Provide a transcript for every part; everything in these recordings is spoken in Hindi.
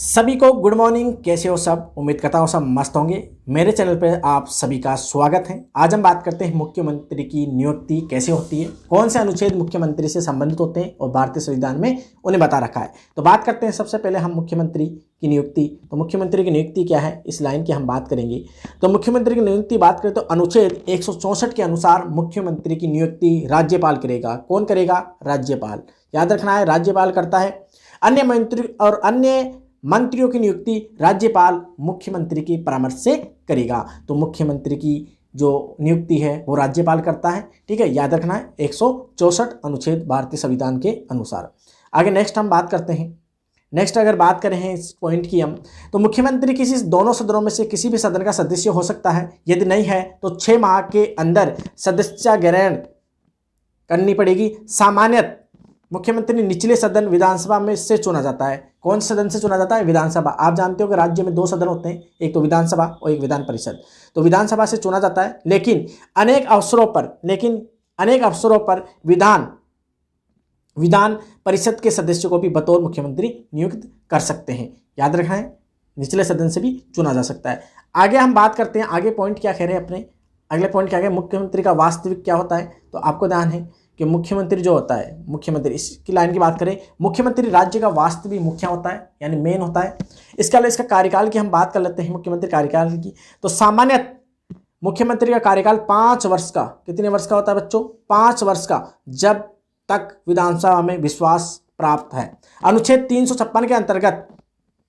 सभी को गुड मॉर्निंग। कैसे हो सब? उम्मीद करता हूँ सब मस्त होंगे। मेरे चैनल पर आप सभी का स्वागत है। आज हम बात करते हैं मुख्यमंत्री की नियुक्ति कैसे होती है, कौन से अनुच्छेद मुख्यमंत्री से संबंधित होते हैं और भारतीय संविधान में उन्हें बता रखा है। तो बात करते हैं सबसे पहले हम मुख्यमंत्री की नियुक्ति। तो मुख्यमंत्री की नियुक्ति क्या है, इस लाइन की हम बात करेंगे। तो मुख्यमंत्री की नियुक्ति बात करें तो अनुच्छेद 164 के अनुसार मुख्यमंत्री की नियुक्ति राज्यपाल करेगा। कौन करेगा? राज्यपाल। याद रखना है, राज्यपाल करता है। अन्य मंत्री और अन्य मंत्रियों की नियुक्ति राज्यपाल मुख्यमंत्री की परामर्श से करेगा। तो मुख्यमंत्री की जो नियुक्ति है वो राज्यपाल करता है। ठीक है, याद रखना है 164 अनुच्छेद भारतीय संविधान के अनुसार। आगे नेक्स्ट हम बात करते हैं। नेक्स्ट अगर बात करें इस पॉइंट की हम, तो मुख्यमंत्री किसी दोनों सदनों में से किसी भी सदन का सदस्य हो सकता है। यदि नहीं है तो 6 माह के अंदर सदस्यता ग्रहण करनी पड़ेगी। सामान्यतः मुख्यमंत्री निचले सदन विधानसभा में से चुना जाता है। कौन से सदन से चुना जाता है? विधानसभा। आप जानते हो कि राज्य में 2 सदन होते हैं, एक तो विधानसभा और एक विधान परिषद। तो विधानसभा से चुना जाता है, लेकिन अनेक अवसरों पर विधान परिषद के सदस्यों को भी बतौर मुख्यमंत्री नियुक्त कर सकते हैं। याद रखना है, निचले सदन से भी चुना जा सकता है। आगे हम बात करते हैं, आगे पॉइंट क्या कह रहे हैं अपने अगले पॉइंट क्या है, मुख्यमंत्री का वास्तविक क्या होता है। तो आपको ध्यान है कि मुख्यमंत्री जो होता है, मुख्यमंत्री इसकी लाइन की बात करें, मुख्यमंत्री राज्य का वास्तविक मुखिया होता है, यानी मेन होता है। इसके अलावा इसका कार्यकाल की हम बात कर लेते हैं, मुख्यमंत्री कार्यकाल की। तो सामान्य मुख्यमंत्री का कार्यकाल 5 वर्ष का, कितने वर्ष का होता है बच्चों? 5 वर्ष का, जब तक विधानसभा में विश्वास प्राप्त है। अनुच्छेद 356 के अंतर्गत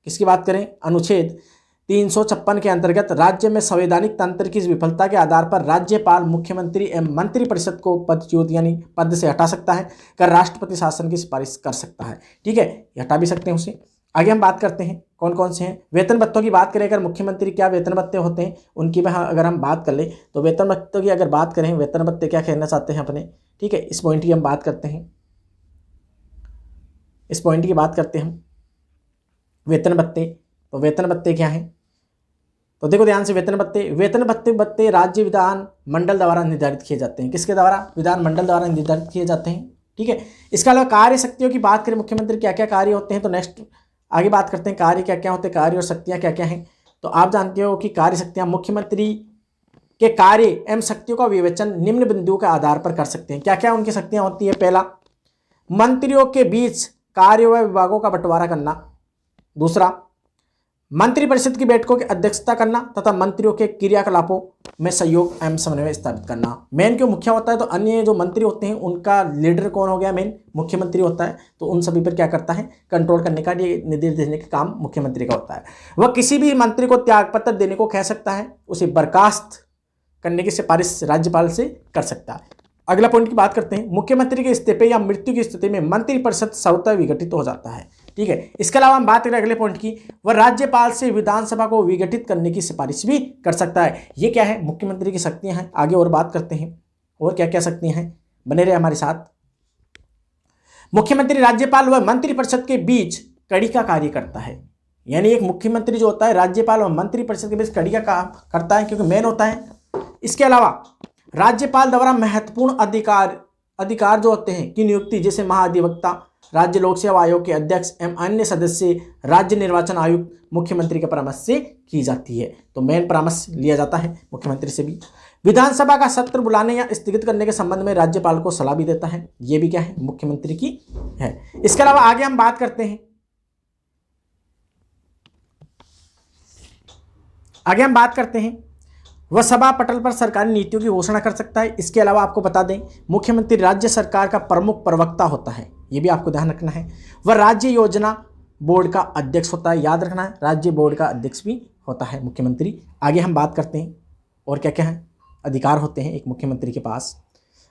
किसकी बात करें? अनुच्छेद 356 के अंतर्गत राज्य में संवैधानिक तंत्र की विफलता के आधार पर राज्यपाल मुख्यमंत्री एवं मंत्रिपरिषद को पदच्युत यानी पद से हटा सकता है, कर राष्ट्रपति शासन की सिफारिश कर सकता है। ठीक है, हटा भी सकते हैं उसे। आगे हम बात करते हैं कौन कौन से हैं। वेतन भत्तों की बात करें, अगर मुख्यमंत्री क्या वेतन भत्ते होते हैं उनकी अगर हम बात कर ले, तो वेतन भत्तों की अगर बात करें, वेतन भत्ते क्या कहना चाहते हैं अपने। ठीक है, इस पॉइंट की हम बात करते हैं, इस पॉइंट की बात करते हैं हम, वेतन भत्ते। तो वेतन भत्ते क्या है? तो देखो ध्यान से, वेतन भत्ते राज्य विधान मंडल द्वारा निर्धारित किए जाते हैं। किसके द्वारा? विधान मंडल द्वारा निर्धारित किए जाते हैं। ठीक है, इसके अलावा कार्य शक्तियों की बात करें, मुख्यमंत्री क्या क्या कार्य होते हैं, तो नेक्स्ट आगे बात करते हैं कार्य क्या क्या होते हैं, कार्य और शक्तियाँ क्या क्या हैं। तो आप जानते हो कि कार्य शक्तियाँ, मुख्यमंत्री के कार्य एवं शक्तियों का विवेचन निम्न बिंदुओं के आधार पर कर सकते हैं। क्या क्या उनकी शक्तियाँ होती है? पहला, मंत्रियों के बीच कार्यों व विभागों का बंटवारा करना। दूसरा, मंत्रिपरिषद की बैठकों की अध्यक्षता करना तथा मंत्रियों के क्रियाकलापों में सहयोग एवं समन्वय स्थापित करना। मेन क्यों मुखिया होता है? तो अन्य जो मंत्री होते हैं उनका लीडर कौन हो गया? मेन मुख्यमंत्री होता है। तो उन सभी पर क्या करता है? कंट्रोल करने का, ये निर्देश देने का काम मुख्यमंत्री का होता है। वह किसी भी मंत्री को त्यागपत्र देने को कह सकता है, उसे बर्खास्त करने की सिफारिश राज्यपाल से कर सकता है। अगला पॉइंट की बात करते हैं, मुख्यमंत्री के इस्तीफे या मृत्यु की स्थिति में मंत्रिपरिषद स्वतः विघटित हो जाता है। ठीक है, इसके अलावा हम बात करें अगले पॉइंट की, वह राज्यपाल से विधानसभा को विघटित करने की सिफारिश भी कर सकता है। ये क्या है? मुख्यमंत्री की शक्तियां हैं। आगे और बात करते हैं और क्या क्या शक्तियां हैं, बने रहे हमारे साथ। मुख्यमंत्री राज्यपाल व मंत्रिपरिषद के बीच कड़ी का कार्य करता है, यानी एक मुख्यमंत्री जो होता है राज्यपाल और मंत्रिपरिषद के बीच कड़ी का काम करता है, क्योंकि मेन होता है। इसके अलावा राज्यपाल द्वारा महत्वपूर्ण अधिकार जो होते हैं की नियुक्ति, जैसे महाधिवक्ता, राज्य लोक सेवा आयोग के अध्यक्ष एवं अन्य सदस्य, राज्य निर्वाचन आयुक्त मुख्यमंत्री के परामर्श से की जाती है। तो मेन परामर्श लिया जाता है मुख्यमंत्री से भी। विधानसभा का सत्र बुलाने या स्थगित करने के संबंध में राज्यपाल को सलाह भी देता है। ये भी क्या है? मुख्यमंत्री की है। इसके अलावा आगे हम बात करते हैं, वह सभा पटल पर सरकारी नीतियों की घोषणा कर सकता है। इसके अलावा आपको बता दें, मुख्यमंत्री राज्य सरकार का प्रमुख प्रवक्ता होता है, ये भी आपको ध्यान रखना है। वह राज्य योजना बोर्ड का अध्यक्ष होता है। याद रखना है, राज्य बोर्ड का अध्यक्ष भी होता है मुख्यमंत्री। आगे हम बात करते हैं और क्या क्या है अधिकार होते हैं एक मुख्यमंत्री के पास।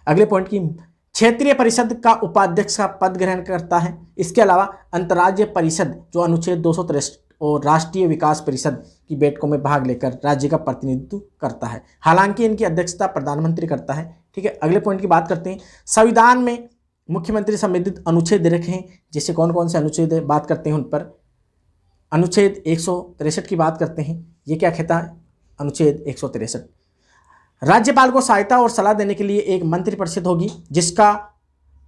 अगले पॉइंट की, क्षेत्रीय परिषद का उपाध्यक्ष का पद ग्रहण करता है। इसके अलावा अंतर्राज्यीय परिषद जो अनुच्छेद 263 और राष्ट्रीय विकास परिषद की बैठकों में भाग लेकर राज्य का प्रतिनिधित्व करता है। हालांकि इनकी अध्यक्षता प्रधानमंत्री करता है। ठीक है, अगले पॉइंट की बात करते हैं, संविधान में मुख्यमंत्री संबंधित अनुच्छेद रखे हैं, जैसे कौन कौन से अनुच्छेद बात करते हैं उन पर। अनुच्छेद 163 की बात करते हैं, ये क्या कहता है? अनुच्छेद 163, राज्यपाल को सहायता और सलाह देने के लिए एक मंत्रिपरिषद होगी जिसका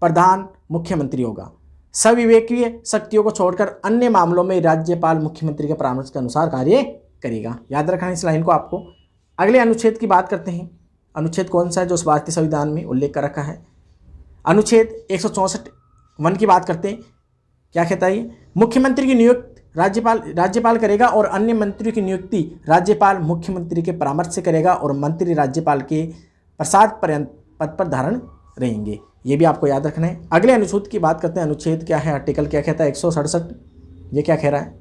प्रधान मुख्यमंत्री होगा। संविवेकीय शक्तियों को छोड़कर अन्य मामलों में राज्यपाल मुख्यमंत्री के परामर्श के अनुसार कार्य करेगा। याद रखना इस लाइन को आपको। अगले अनुच्छेद की बात करते हैं। अनुच्छेद कौन सा है जो भारतीय संविधान में उल्लेख कर रखा है? अनुच्छेद 164(1) की बात करते हैं। क्या कहता है? मुख्यमंत्री की नियुक्ति राज्यपाल करेगा और अन्य मंत्रियों की नियुक्ति राज्यपाल मुख्यमंत्री के परामर्श से करेगा और मंत्री राज्यपाल के प्रसाद पर्यंत पद पर धारण रहेंगे। ये भी आपको याद रखना है। अगले अनुच्छेद की बात करते हैं। अनुच्छेद क्या है? आर्टिकल क्या कहता है? 167। ये क्या कह रहा है?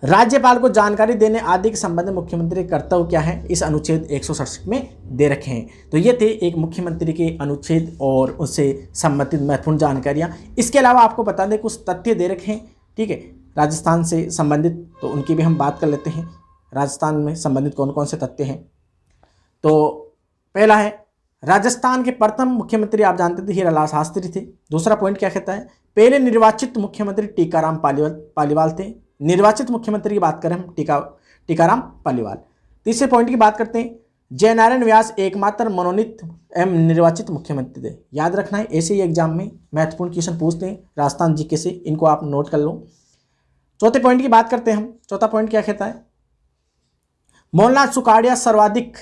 राज्यपाल को जानकारी देने आदि के संबंध में मुख्यमंत्री के कर्तव्य क्या है? इस अनुच्छेद 167 में दे रखे हैं। तो ये थे एक मुख्यमंत्री के अनुच्छेद और उससे संबंधित महत्वपूर्ण जानकारियां। इसके अलावा आपको बता दें कुछ तथ्य दे रखे हैं, ठीक है, राजस्थान से संबंधित, तो उनकी भी हम बात कर लेते हैं। राजस्थान में संबंधित कौन कौन से तथ्य हैं? तो पहला है, राजस्थान के प्रथम मुख्यमंत्री आप जानते थे हीरालाल शास्त्री थे। दूसरा पॉइंट क्या कहता है? पहले निर्वाचित मुख्यमंत्री टीकाराम पालीवाल थे। निर्वाचित मुख्यमंत्री की बात करें हम, टीकाराम पालीवाल। तीसरे पॉइंट की बात करते हैं, जयनारायण व्यास एकमात्र मनोनीत एवं निर्वाचित मुख्यमंत्री थे। याद रखना है, ऐसे ही एग्जाम में महत्वपूर्ण क्वेश्चन पूछते हैं राजस्थान जीके से, इनको आप नोट कर लो। चौथे पॉइंट की बात करते हैं हम। चौथा पॉइंट क्या कहता है? मोहनलाल सुखाड़िया सर्वाधिक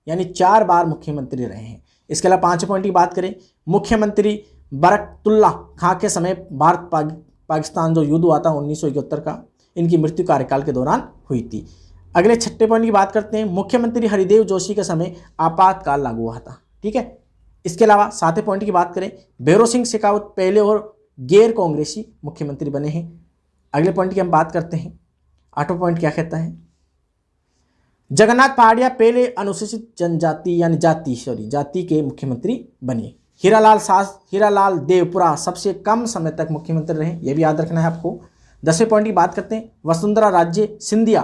यानी 4 बार मुख्यमंत्री रहे हैं। इसके अलावा 5वें पॉइंट की बात करें, मुख्यमंत्री बरकतुल्ला खां के समय भारत पाकिस्तान जो युद्ध हुआ था 1971 का, इनकी मृत्यु कार्यकाल के दौरान हुई थी। अगले 6ठे पॉइंट की बात करते हैं, मुख्यमंत्री हरिदेव जोशी के समय आपातकाल लागू हुआ था, ठीक है। इसके अलावा 7वें पॉइंट की बात करें, भैरों सिंह शेखावत पहले और गैर कांग्रेसी मुख्यमंत्री बने हैं। अगले पॉइंट की हम बात करते हैं। 8वां पॉइंट क्या कहता है? जगन्नाथ पहाड़िया पहले अनुसूचित जनजाति यानी जाति के मुख्यमंत्री बने। हीरालाल देवपुरा सबसे कम समय तक मुख्यमंत्री रहे, ये भी याद रखना है आपको। 10वें पॉइंट की बात करते हैं, वसुंधरा राजे सिंधिया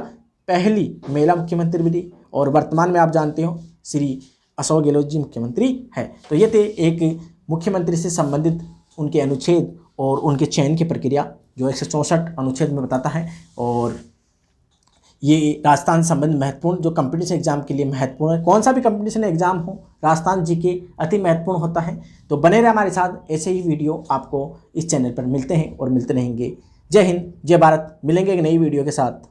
पहली महिला मुख्यमंत्री बनी और वर्तमान में आप जानते हो श्री अशोक गहलोत जी मुख्यमंत्री है। तो ये थे एक मुख्यमंत्री से संबंधित उनके अनुच्छेद और उनके चयन की प्रक्रिया जो 164 अनुच्छेद में बताता है। और ये राजस्थान संबंधी महत्वपूर्ण जो कंपटीशन एग्जाम के लिए महत्वपूर्ण है, कौन सा भी कंपटीशन एग्जाम हो राजस्थान जीके अति महत्वपूर्ण होता है। तो बने रहे हमारे साथ, ऐसे ही वीडियो आपको इस चैनल पर मिलते हैं और मिलते रहेंगे। जय हिंद, जय भारत। मिलेंगे एक नई वीडियो के साथ।